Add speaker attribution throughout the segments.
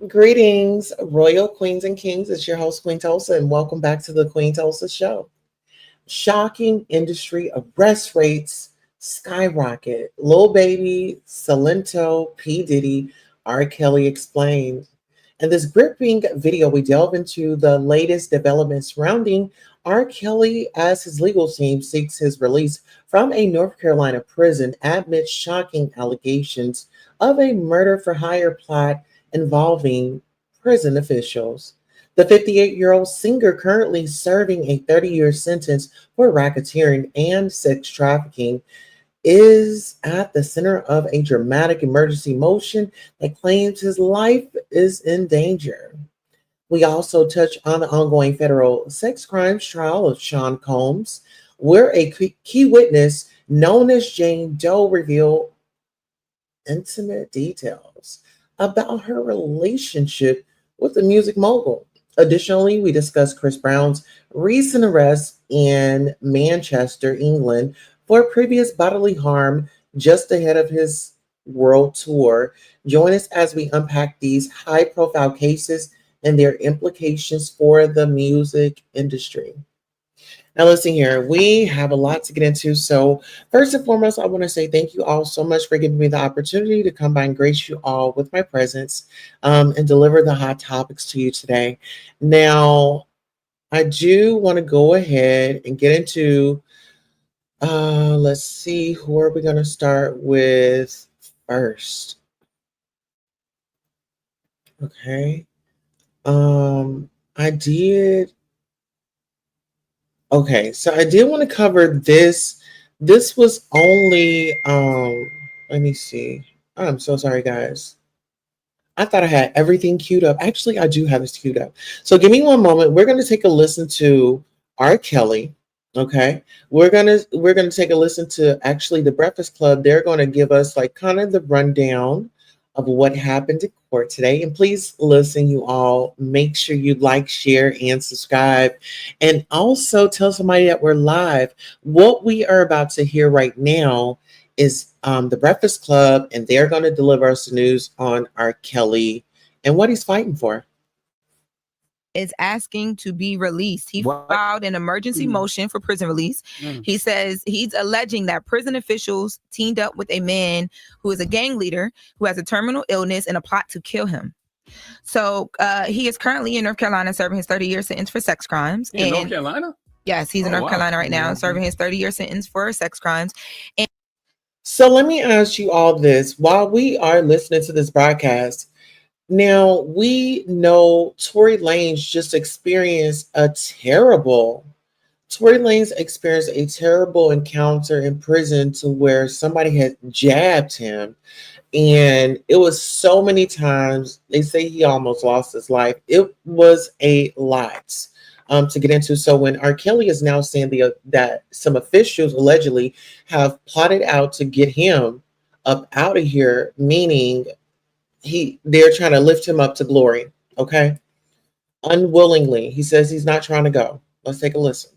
Speaker 1: Greetings, royal queens and kings. It's your host, Queen Tulsa, and welcome back to the Queen Tulsa Show. Shocking industry arrest rates skyrocket. Lil Baby, Salento, P. Diddy, R. Kelly explained. In this gripping video, we delve into the latest developments surrounding R. Kelly as his legal team seeks his release from a North Carolina prison amid shocking allegations of a murder for hire plot involving prison officials. The 58-year-old singer, currently serving a 30-year sentence for racketeering and sex trafficking, is at the center of a dramatic emergency motion that claims his life is in danger. We also touch on the ongoing federal sex crimes trial of Sean Combs, where a key witness known as Jane Doe revealed intimate details about her relationship with the music mogul. Additionally, we discuss Chris Brown's recent arrest in Manchester, England, for previous bodily harm just ahead of his world tour. Join us as we unpack these high profile cases and their implications for the music industry. Now, listen here, we have a lot to get into. So, first and foremost, I want to say thank you all so much for giving me the opportunity to come by and grace you all with my presence and deliver the hot topics to you today. Now, I do want to go ahead and get into, let's see, who are we going to start with first? Okay. I did. Okay, so I did want to cover this. This was only let me see. I'm so sorry, guys. I thought I had everything queued up. Actually, I do have this queued up. So give me one moment. We're gonna take a listen to R. Kelly. Okay. We're gonna take a listen to actually the Breakfast Club. They're gonna give us like kind of the rundown of what happened in court today. And please listen, you all. Make sure you like, share, and subscribe. And also tell somebody that we're live. What we are about to hear right now is the Breakfast Club, and they're going to deliver us the news on R. Kelly and what he's fighting for.
Speaker 2: Is asking to be released. He filed an emergency motion for prison release. He says he's alleging that prison officials teamed up with a man who is a gang leader who has a terminal illness and a plot to kill him. So he is currently in North Carolina serving his 30-year sentence for sex crimes.
Speaker 3: In North Carolina?
Speaker 2: Yes, he's in North Carolina right now, serving his 30-year sentence for sex crimes. And
Speaker 1: so let me ask you all this while we are listening to this broadcast. Now, we know Tory Lanez just experienced a terrible encounter in prison to where somebody had jabbed him. And it was so many times, they say he almost lost his life. It was a lot to get into. So when R. Kelly is now saying that some officials allegedly have plotted out to get him up out of here, meaning they're trying to lift him up to glory, okay? Unwillingly. He says he's not trying to go. Let's take a listen.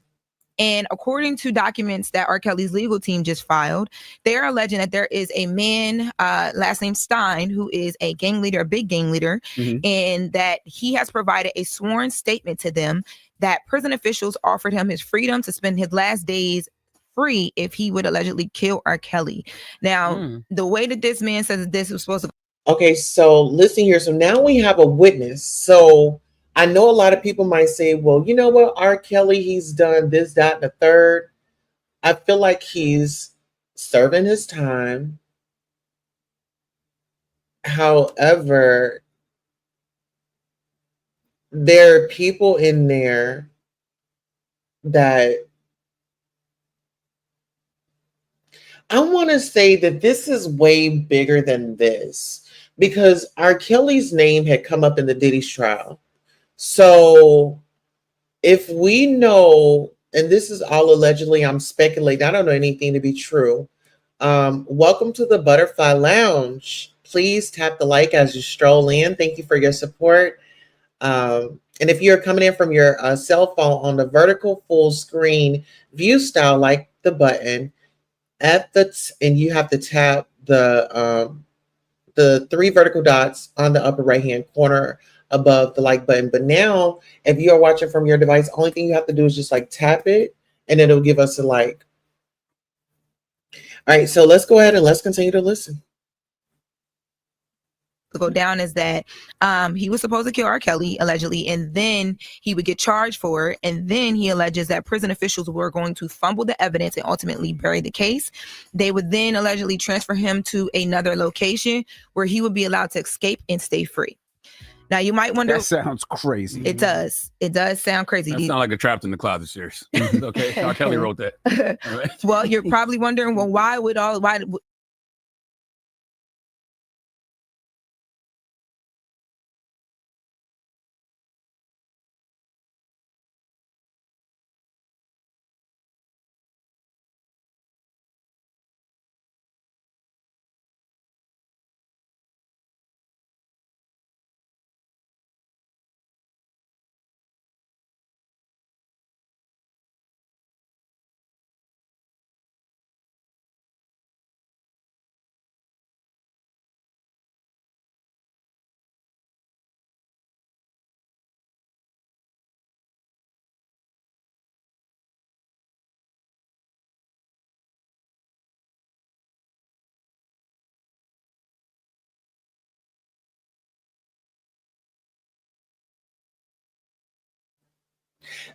Speaker 2: And according to documents that R. Kelly's legal team just filed, they're alleging that there is a man, last name Stein, who is a gang leader, a big gang leader, and that he has provided a sworn statement to them that prison officials offered him his freedom to spend his last days free if he would allegedly kill R. Kelly. Now, the way that this man says this was supposed to.
Speaker 1: Okay, so listen here. So now we have a witness. So I know a lot of people might say, well, you know what, R. Kelly, he's done this, that, and the third. I feel like he's serving his time. However, there are people in there that I want to say that this is way bigger than this, because R. Kelly's name had come up in the Diddy's trial. So if we know, and this is all allegedly, I'm speculating, I don't know anything to be true. Welcome to the Butterfly Lounge. Please tap the like as you stroll in. Thank you for your support. And if you're coming in from your cell phone, on the vertical full screen view style, like the button and you have to tap the the 3 vertical dots on the upper right hand corner above the like button. But now, if you are watching from your device, only thing you have to do is just like tap it, and it'll give us a like. All right, so let's go ahead and let's continue to listen.
Speaker 2: Go down is that he was supposed to kill R. Kelly, allegedly, and then he would get charged for it. And then he alleges that prison officials were going to fumble the evidence and ultimately bury the case. They would then allegedly transfer him to another location where he would be allowed to escape and stay free. Now, you might wonder...
Speaker 3: That sounds crazy.
Speaker 2: It does. It does sound crazy.
Speaker 4: That sounds like a Trapped in the Closet series. Okay, R. Kelly wrote that. All right.
Speaker 2: Well, you're probably wondering, well, why...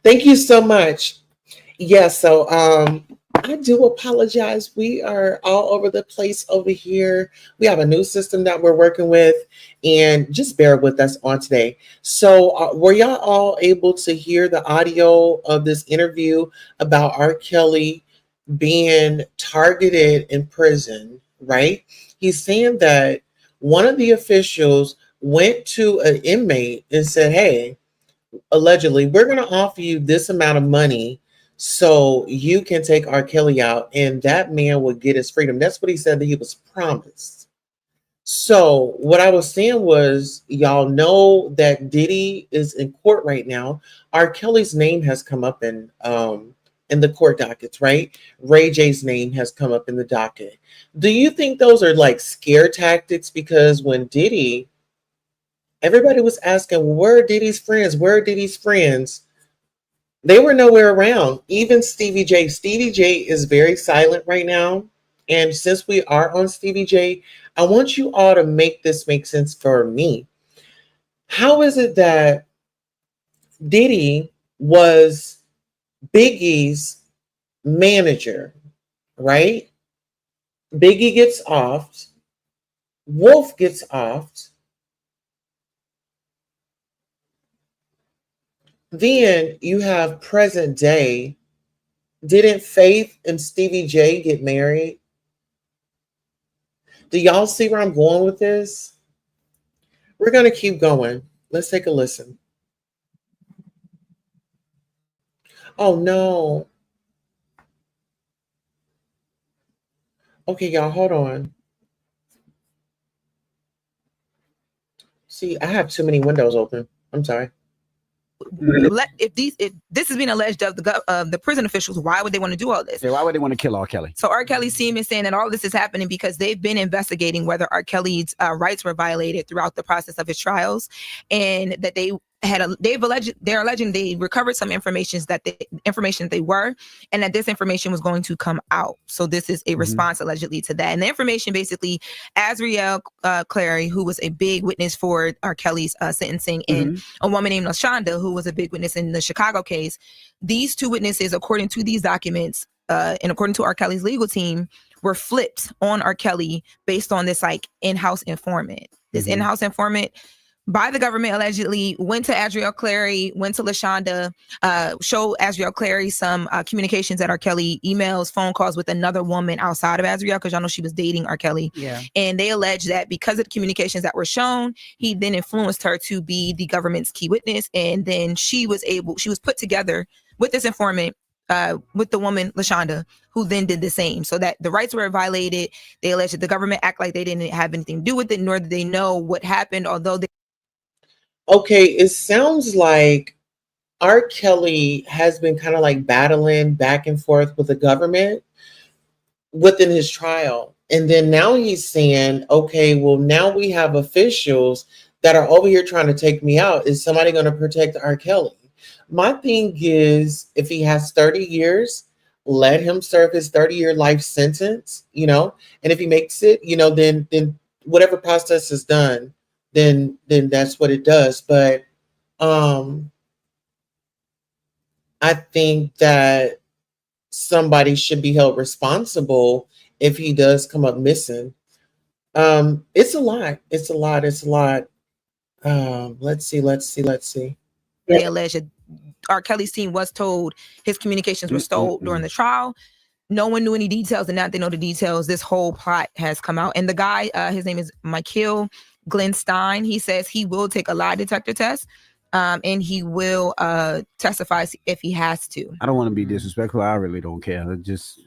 Speaker 1: Thank you so much. Yes, so I do apologize. We are all over the place over here. We have a new system that we're working with, and just bear with us on today. So were y'all all able to hear the audio of this interview about R. Kelly being targeted in prison, right? He's saying that one of the officials went to an inmate and said, hey, allegedly, we're going to offer you this amount of money so you can take R. Kelly out, and that man would get his freedom. That's what he said that he was promised. So what I was saying was, y'all know that Diddy is in court right now. R. Kelly's name has come up in the court dockets, right? Ray J's name has come up in the docket. Do you think those are like scare tactics? Because when Diddy, everybody was asking, where are Diddy's friends? Where are Diddy's friends? They were nowhere around. Even Stevie J. Stevie J is very silent right now. And since we are on Stevie J, I want you all to make this make sense for me. How is it that Diddy was Biggie's manager, right? Biggie gets offed. Wolf gets offed. Then you have present day. Didn't Faith and Stevie J get married? Do y'all see where I'm going with this? We're going to keep going. Let's take a listen. Oh, no. Okay, y'all, hold on. See, I have too many windows open. I'm sorry.
Speaker 2: If this is being alleged of the prison officials, why would they want to do all this?
Speaker 3: Yeah, why would they want to kill R. Kelly?
Speaker 2: So R. Kelly's team is saying that all this is happening because they've been investigating whether R. Kelly's rights were violated throughout the process of his trials, and that they're alleging they recovered some information that they were, and that this information was going to come out. So this is a response allegedly to that. And the information basically, Azriel Clary, who was a big witness for R. Kelly's sentencing, and a woman named LaShonda, who was a big witness in the Chicago case. These two witnesses, according to these documents, and according to R. Kelly's legal team, were flipped on R. Kelly based on this like in-house informant. This in-house informant by the government allegedly went to Azriel Clary, went to LaShonda, showed Azriel Clary some communications that R. Kelly, emails, phone calls with another woman outside of Azriel, because y'all know she was dating R. Kelly. Yeah. And they allege that because of the communications that were shown, he then influenced her to be the government's key witness. And then she was put together with this informant, with the woman LaShonda, who then did the same, so that the rights were violated. They alleged that the government act like they didn't have anything to do with it, nor did they know what happened, although they...
Speaker 1: Okay, it sounds like R. Kelly has been kind of like battling back and forth with the government within his trial. And then now he's saying, okay, well, now we have officials that are over here trying to take me out. Is somebody going to protect R. Kelly? My thing is, if he has 30 years, let him serve his 30-year life sentence, and if he makes it, then whatever process is done, then that's what it does. But I think that somebody should be held responsible if he does come up missing. It's a lot. It's a lot. It's a lot. Let's see.
Speaker 2: They allege that R. Kelly's team was told his communications were stolen during the trial. No one knew any details, and now they know the details. This whole plot has come out. And the guy, his name is Michael Glenn Stein. He says he will take a lie detector test, and he will testify if he has to.
Speaker 3: I don't want to be disrespectful. I really don't care. It just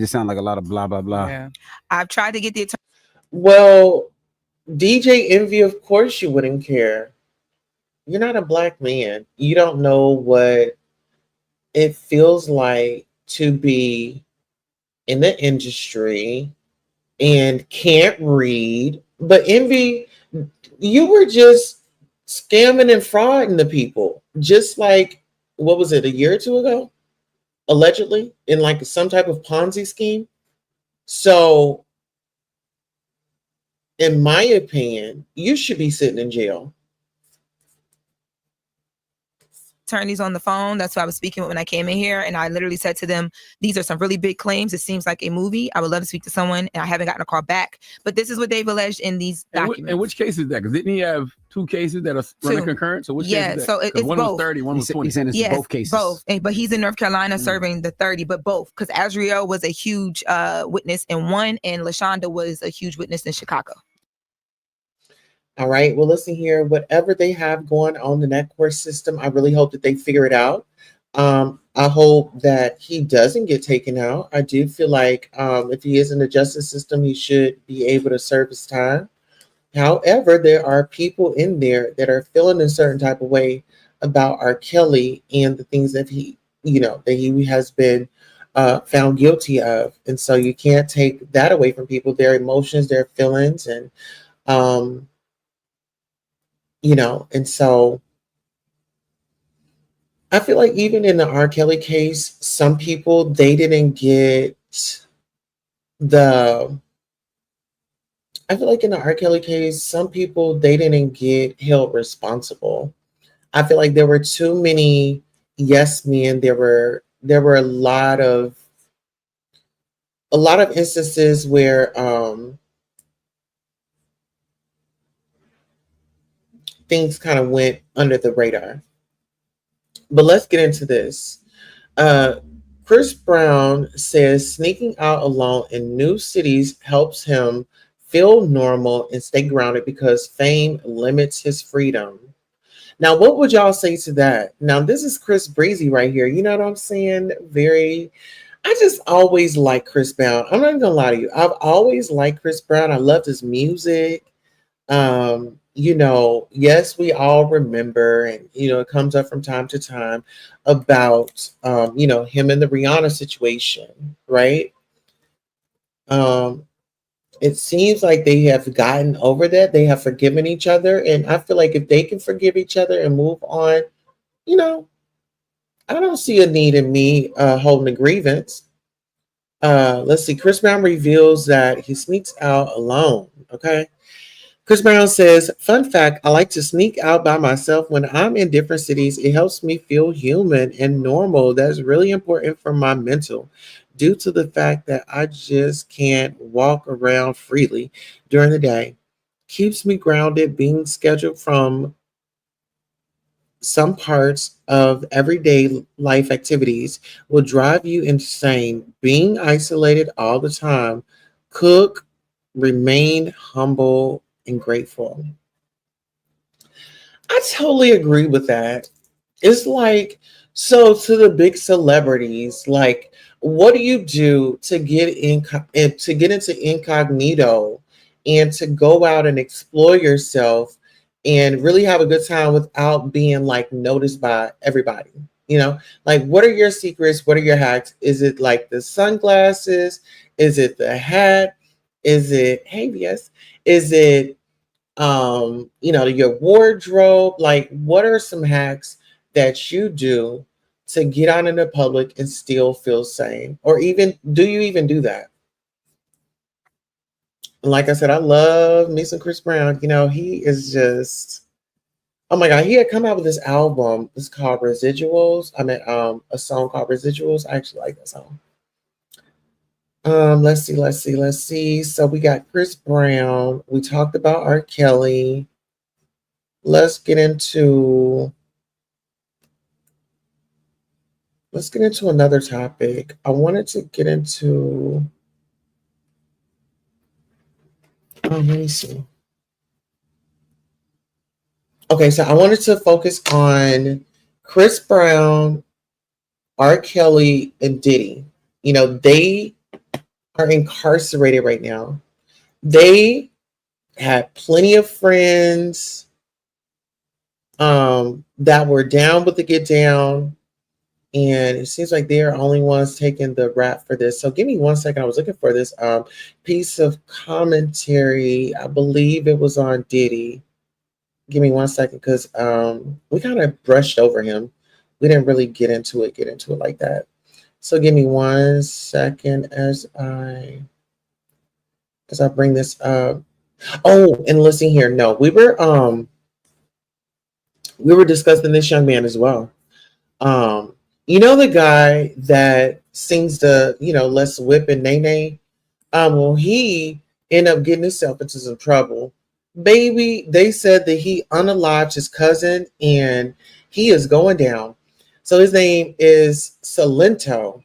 Speaker 3: sounds like a lot of blah, blah, blah.
Speaker 2: Yeah. I've tried to get the attorney.
Speaker 1: Well, DJ Envy, of course you wouldn't care. You're not a black man. You don't know what it feels like to be in the industry and can't read. But Envy, you were just scamming and frauding the people. Just like, what was it, a year or two ago? Allegedly, in like some type of Ponzi scheme. So, in my opinion, you should be sitting in jail.
Speaker 2: Attorneys on the phone. That's who I was speaking with when I came in here, and I literally said to them, these are some really big claims. It seems like a movie. I would love to speak to someone, and I haven't gotten a call back, but this is what they've alleged in these documents.
Speaker 4: And which case is that? Because didn't he have two cases that are running concurrent? So which case is that?
Speaker 2: So it's
Speaker 4: one
Speaker 2: both.
Speaker 4: Was 30, one was 20.
Speaker 3: He's saying it's both cases.
Speaker 2: Both. But he's in North Carolina serving the 30, but both, because Azriel was a huge witness in one, and LaShonda was a huge witness in Chicago.
Speaker 1: All right. Well, listen here. Whatever they have going on in that court system, I really hope that they figure it out. I hope that he doesn't get taken out. I do feel like if he is in the justice system, he should be able to serve his time. However, there are people in there that are feeling a certain type of way about R. Kelly and the things that he has been found guilty of. And so you can't take that away from people, their emotions, their feelings, and and so I feel like even in the R. Kelly case, some people, they didn't get I feel like in the R. Kelly case, some people, they didn't get held responsible. I feel like there were too many yes men. There were a lot of instances where things kind of went under the radar. But let's get into this. Chris Brown says sneaking out alone in new cities helps him feel normal and stay grounded because fame limits his freedom. Now, what would y'all say to that? Now, this is Chris Breezy right here. You know what I'm saying? I just always like Chris Brown. I'm not even gonna lie to you. I've always liked Chris Brown. I loved his music. Yes, we all remember, and it comes up from time to time about him and the Rihanna situation, right? It seems like they have gotten over that. They have forgiven each other, and I feel like if they can forgive each other and move on, I don't see a need in me holding a grievance. Let's see. Chris Brown reveals that he sneaks out alone. Okay. Chris Brown says, fun fact, I like to sneak out by myself when I'm in different cities. It helps me feel human and normal. That's really important for my mental, due to the fact that I just can't walk around freely during the day. Keeps me grounded. Being scheduled from some parts of everyday life activities will drive you insane. Being isolated all the time. Cook, remain humble and grateful. I totally agree with that. It's like, so to the big celebrities, like, what do you do to get into incognito and to go out and explore yourself and really have a good time without being like noticed by everybody? Like, what are your secrets? What are your hacks? Is it like the sunglasses? Is it the hat? Is it habeas? Is it your wardrobe? Like, what are some hacks that you do to get out in the public and still feel sane? Or even, do you even do that? Like I said, I love me some Chris Brown. He is just, oh my God, he had come out with this album. It's called Residuals. I mean, a song called Residuals. I actually like that song. Let's see. So we got Chris Brown. We talked about R. Kelly. Let's get into another topic. I wanted to get into, let me see. Okay, so I wanted to focus on Chris Brown, R. Kelly, and Diddy. They are incarcerated right now. They had plenty of friends that were down with the get down. And it seems like they are only ones taking the rap for this. So give me 1 second. I was looking for this piece of commentary. I believe it was on Diddy. Give me 1 second, because we kind of brushed over him. We didn't really get into it like that. So give me 1 second as I bring this up. Oh, and listen here. No, we were discussing this young man as well. The guy that sings the, Let's Whip and Nay Nay. Well, he ended up getting himself into some trouble. Baby, they said that he unalived his cousin and he is going down. So his name is Salento.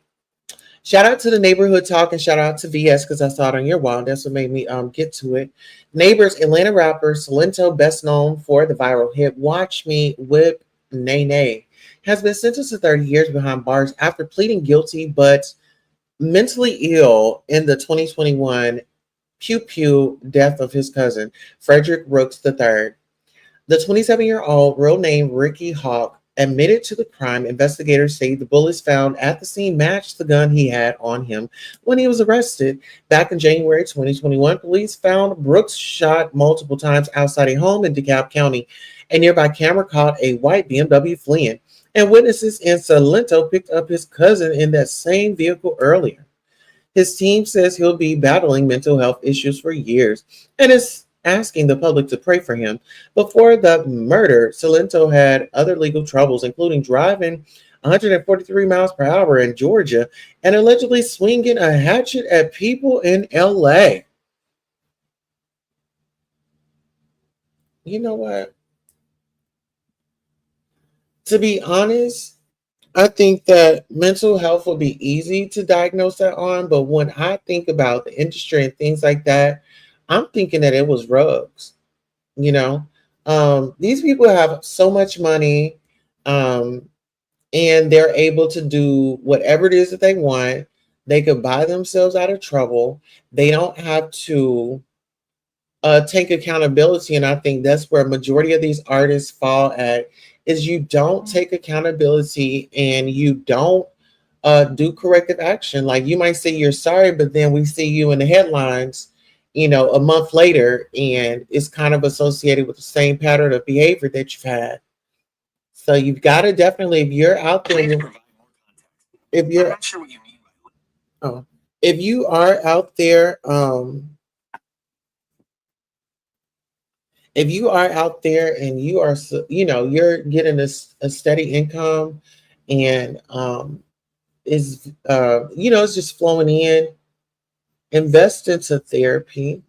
Speaker 1: Shout out to the neighborhood talk and shout out to VS, because I saw it on your wall. That's what made me get to it. Neighbors, Atlanta rapper Salento, best known for the viral hit Watch Me Whip Nay Nay, has been sentenced to 30 years behind bars after pleading guilty but mentally ill in the 2021 Pew Pew death of his cousin, Frederick Brooks III. The 27-year-old, real name Ricky Hawk, admitted to the crime. Investigators say the bullets found at the scene matched the gun he had on him when he was arrested. Back in January 2021, police found Brooks shot multiple times outside a home in DeKalb County. A nearby camera caught a white BMW fleeing, and witnesses in Salento picked up his cousin in that same vehicle earlier. His team says he'll be battling mental health issues for years and is asking the public to pray for him. Before the murder, Salento had other legal troubles, including driving 143 miles per hour in Georgia and allegedly swinging a hatchet at people in LA. You know what? To be honest, I think that mental health would be easy to diagnose that on, but when I think about the industry and things like that, I'm thinking that it was drugs. These people have so much money, and they're able to do whatever it is that they want. They could buy themselves out of trouble. They don't have to take accountability, and I think that's where a majority of these artists fall at, is you don't take accountability and you don't do corrective action. Like, you might say you're sorry, but then we see you in the headlines, a month later, and it's kind of associated with the same pattern of behavior that you've had. So you've got to definitely, if you're out there, if you're, I'm not sure what you mean by, oh, if you are out there, if you are out there and you are, you're getting a steady income, and is it's just flowing in, invest into therapy,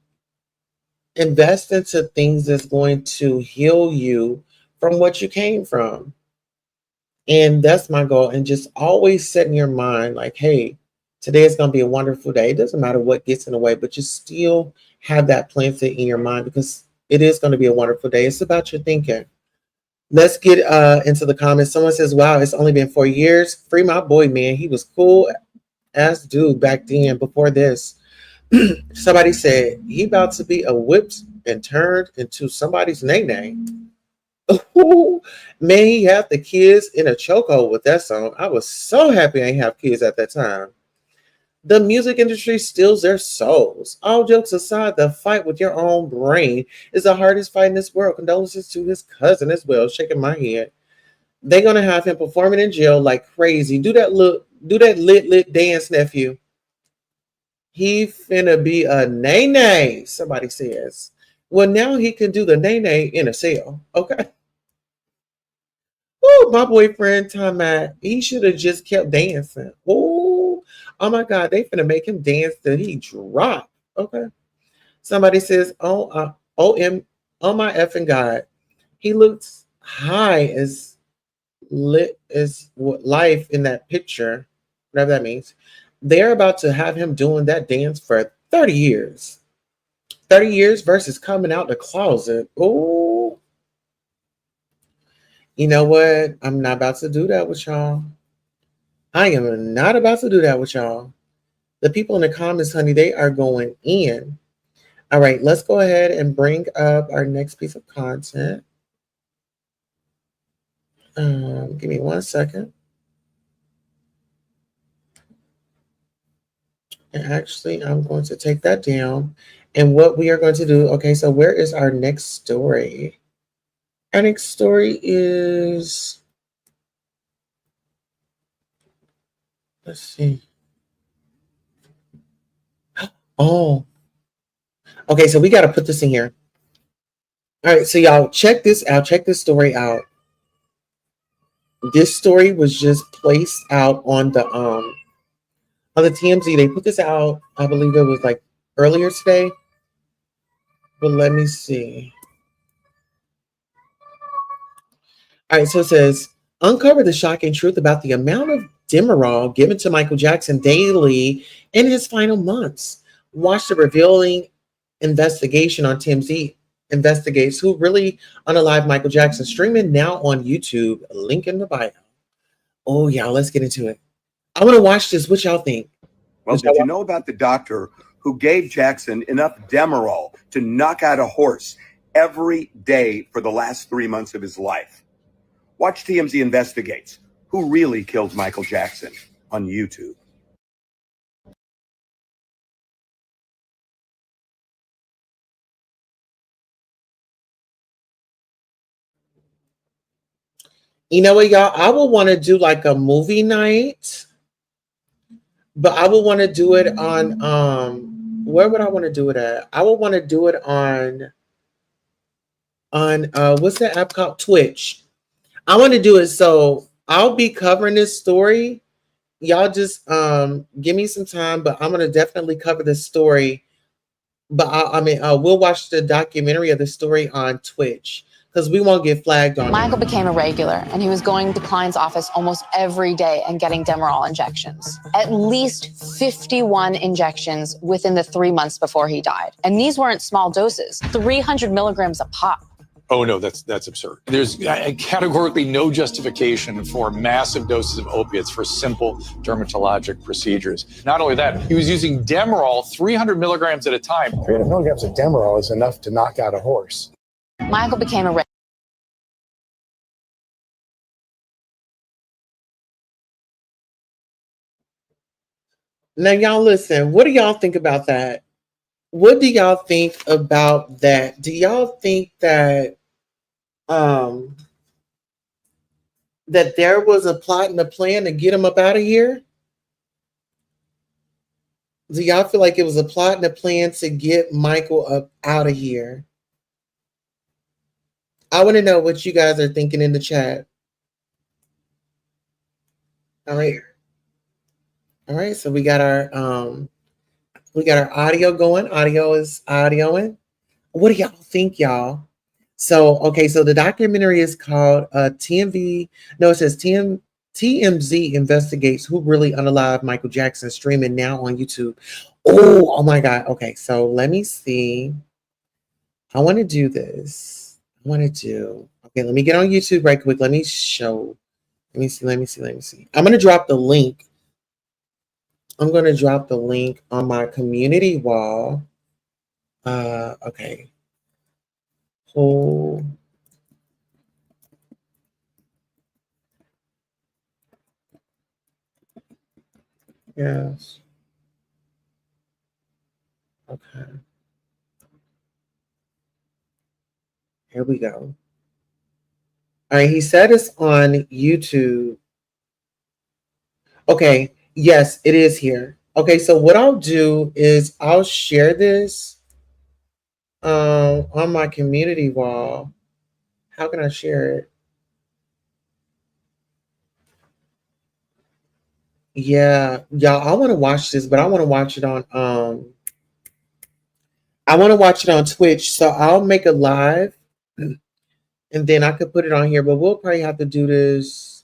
Speaker 1: invest into things that's going to heal you from what you came from. And that's my goal. And just always set in your mind, like, hey, today is going to be a wonderful day. It doesn't matter what gets in the way, but you still have that planted in your mind, because it is going to be a wonderful day. It's about your thinking. Let's get into the comments. Someone says, wow, it's only been 4 years. Free my boy, man. He was cool as dude back then before this. Somebody said, he about to be a whipped and turned into somebody's name. Man, he had the kids in a chokehold with that song. I was so happy I didn't have kids at that time. The music industry steals their souls. All jokes aside, the fight with your own brain is the hardest fight in this world. Condolences to his cousin as well, shaking my head. They're gonna have him performing in jail like crazy. Do that lit dance, nephew. He finna be a nay nay, somebody says. Well, now he can do the nay nay in a cell. Okay. Oh, my boyfriend, Tom Matt, he should have just kept dancing. Oh my God, they finna make him dance till he drop. Okay. Somebody says, oh my effing God. He looks high as lit as what life in that picture, whatever that means. They're about to have him doing that dance for 30 years. 30 years versus coming out the closet. Oh, you know what? I'm not about to do that with y'all. I am not about to do that with y'all. The people in the comments, honey, they are going in. All right, let's go ahead and bring up our next piece of content. Give me 1 second. And actually, I'm going to take that down. And what we are going to do, okay, so where is our next story? Our next story is, let's see. Oh, okay, so we got to put this in here. All right, so y'all check this out. Check this story out. This story was just placed out on the TMZ. They put this out, I believe it was like earlier today. But let me see. All right, so it says, uncover the shocking truth about the amount of Demerol given to Michael Jackson daily in his final months. Watch the revealing investigation on TMZ investigates who really unalived Michael Jackson, streaming now on YouTube. Link in the bio. Oh, y'all, let's get into it. I want to watch this. What y'all think?
Speaker 5: Well, did you know about the doctor who gave Jackson enough Demerol to knock out a horse every day for the last 3 months of his life? Watch TMZ Investigates Who Really Killed Michael Jackson on YouTube.
Speaker 1: You know what, y'all? I would want to do like a movie night, but I would want to do it on where would I want to do it at? I would want to do it on what's that app called? Twitch. I want to do it, so I'll be covering this story. Y'all just give me some time, but I'm gonna definitely cover this story. But we'll watch the documentary of the story on Twitch because we won't get flagged on
Speaker 6: Michael
Speaker 1: it.
Speaker 6: became a regular, and he was going to Klein's office almost every day and getting Demerol injections. At least 51 injections within the 3 months before he died. And these weren't small doses, 300 milligrams a pop.
Speaker 7: Oh, no, that's absurd. There's categorically no justification for massive doses of opiates for simple dermatologic procedures. Not only that, he was using Demerol 300 milligrams at a time.
Speaker 8: 300 milligrams of Demerol is enough to knock out a horse.
Speaker 6: Michael became a
Speaker 1: Now, y'all listen. What do y'all think about that? What do y'all think about that? Do y'all think that that there was a plot and a plan to get him up out of here? Do y'all feel like it was a plot and a plan to get Michael up out of here? I want to know what you guys are thinking in the chat. All right. So we got our audio going. Audio is audioing. What do y'all think, y'all? So, okay, so the documentary is called TMZ Investigates Who Really Unalived Michael Jackson, streaming now on YouTube. Oh my God. Okay, so let me see. I want to do this. Okay, let me get on YouTube right quick. Let me see. I'm going to drop the link. I'm going to drop the link on my community wall. Okay. Oh. Yes. Okay. Here we go. All right, he said it's on YouTube. Okay, yes, it is here. Okay, so what I'll do is I'll share this on my community wall. How can I share it? Yeah, y'all, I want to watch this, but I want to watch it on I want to watch it on Twitch. So I'll make a live and then I could put it on here, but we'll probably have to do this.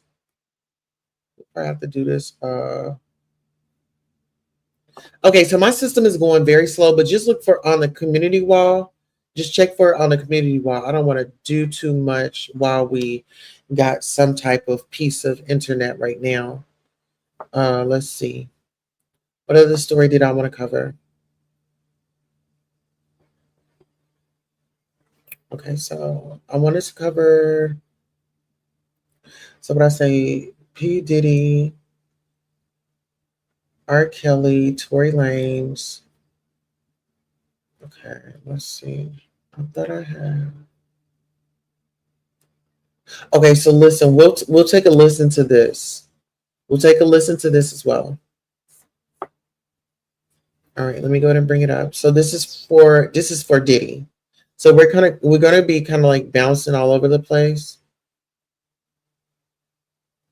Speaker 1: Okay, so my system is going very slow, but just look for on the community wall. Just check for it on the community wall. I don't want to do too much while we got some type of piece of internet right now. Let's see. What other story did I want to cover? Okay, so I wanted to cover. So what I say, P. Diddy, R. Kelly, Tory Lanez. Okay, let's see. I thought I had. Okay, so listen, we'll take a listen to this. We'll take a listen to this as well. All right, let me go ahead and bring it up. So this is for Diddy. So we're gonna be kind of like bouncing all over the place.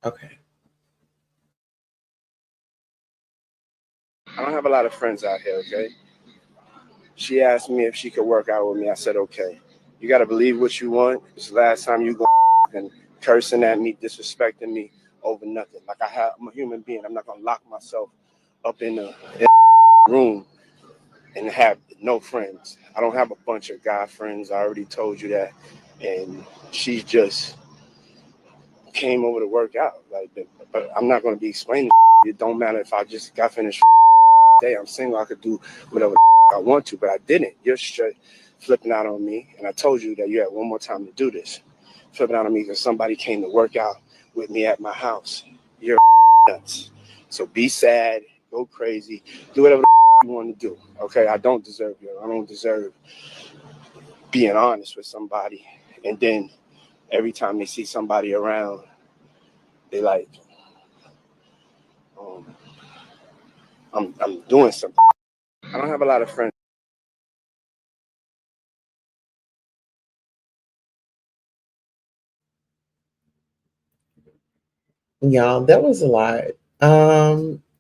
Speaker 1: Okay.
Speaker 9: I don't have a lot of friends out here, okay? She asked me if she could work out with me. I said, okay. You got to believe what you want. It's the last time you go and cursing at me, disrespecting me over nothing. Like I'm a human being. I'm not going to lock myself up in a room and have no friends. I don't have a bunch of guy friends. I already told you that. And she just came over to work out. But I'm not going to be explaining. It don't matter if I just got finished day. I'm single. I could do whatever I want to, but I didn't. You're straight flipping out on me. And I told you that you had one more time to do this. Flipping out on me because somebody came to work out with me at my house. You're nuts. So be sad, go crazy, do whatever you want to do. Okay, I don't deserve you. I don't deserve being honest with somebody. And then every time they see somebody around, they like, I'm doing something. I don't have a lot of friends.
Speaker 1: Y'all, that was a lot.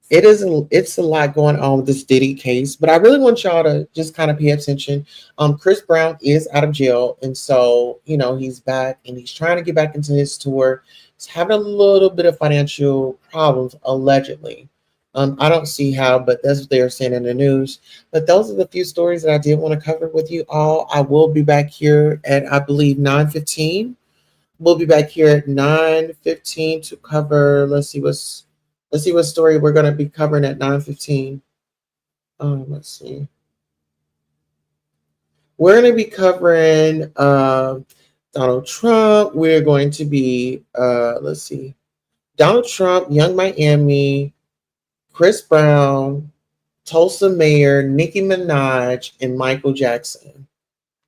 Speaker 1: It's a lot going on with this Diddy case, but I really want y'all to just kind of pay attention. Chris Brown is out of jail, and so he's back and he's trying to get back into his tour. He's having a little bit of financial problems, allegedly. I don't see how, but that's what they are saying in the news. But those are the few stories that I did want to cover with you all. I will be back here at, I believe, 9:15. We'll be back here at 9:15 to cover. Let's see what story we're going to be covering at 9:15. Let's see. We're going to be covering Donald Trump. We're going to be let's see. Donald Trump, Young Miami, Chris Brown, Tulsa Mayor, Nicki Minaj, and Michael Jackson.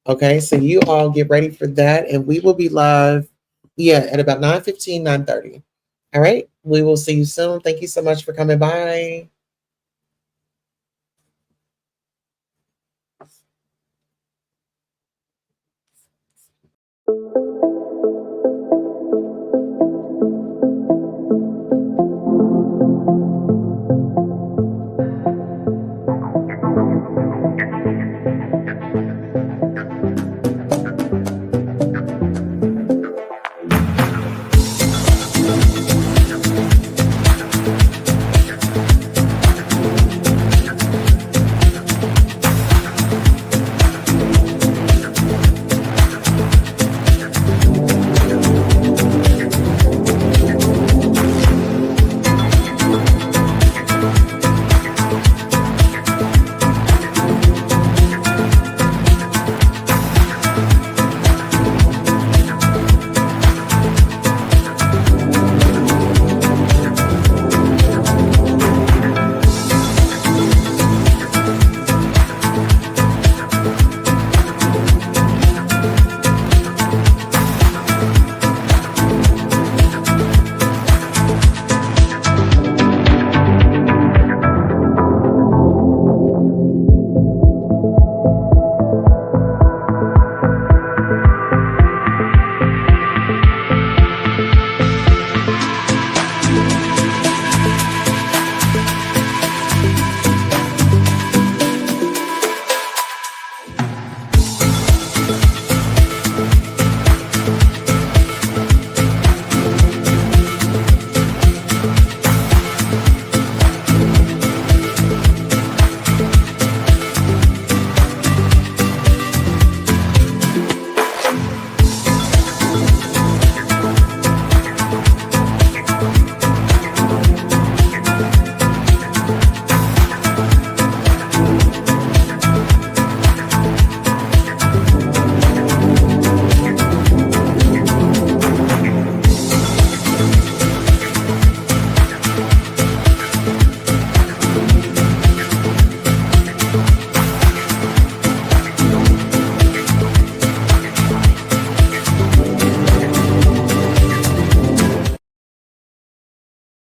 Speaker 1: Okay, so you all get ready for that, and we will be live, at about 9:15, 9:30. All right, we will see you soon. Thank you so much for coming by.